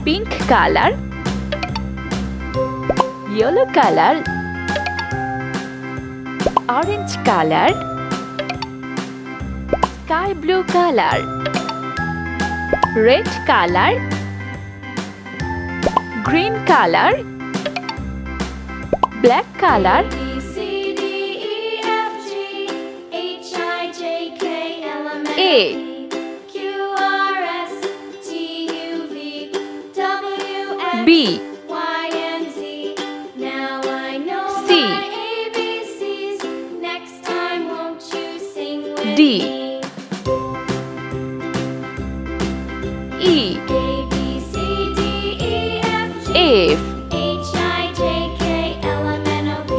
pink color, yellow color, orange color, sky blue color, red color, green color, black color, A, B, Now I know C, my ABCs. Next time, won't you sing with D, me? E, A B C D E F G F, H I J K L M N O P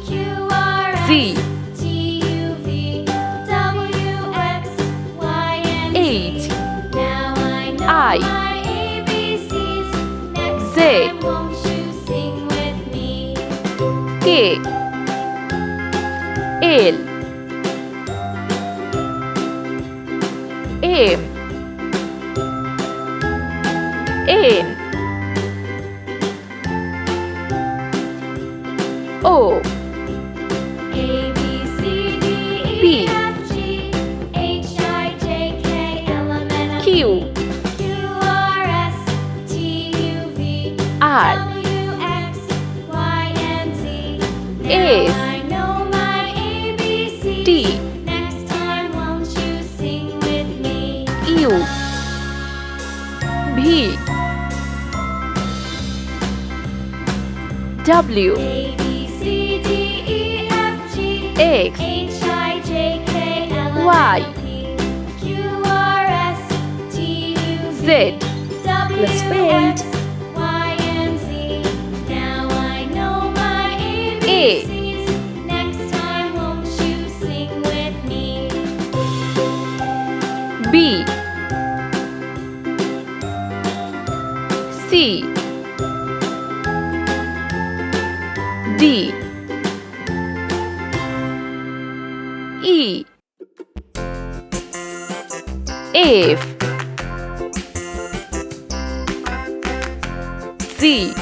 Q R S Z, T U V W X Y and H, Z. Now I know I, my ABCs. Next Z, time, won't you sing with me? K, L, M, N, O, A B C D P, E F G H I J K L M N O P Q, Q R S T U V R, W X Y and Z. Now S, I know my ABCs. T, Next time, won't you sing with me? U, V, W, A B C D E F G X, H I J K L M Y, N O P Q R S T U V Z. W Let's paint. X Y and Z. Now I know my A. ABCs. Next time, won't you sing with me? B, C, D, E, F, Z,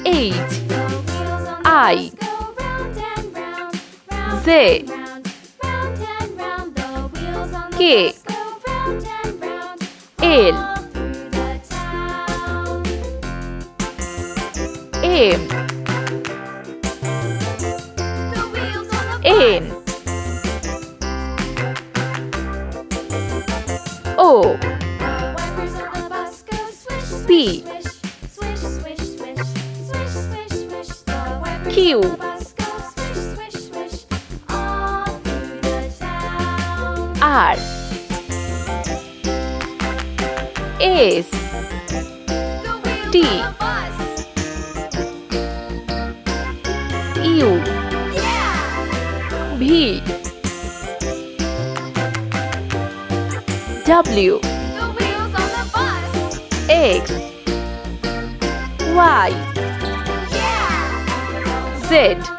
H, I, Z, K, L, M, N, O, P, Q, R, S, T, U, V, W, X, Y, Z.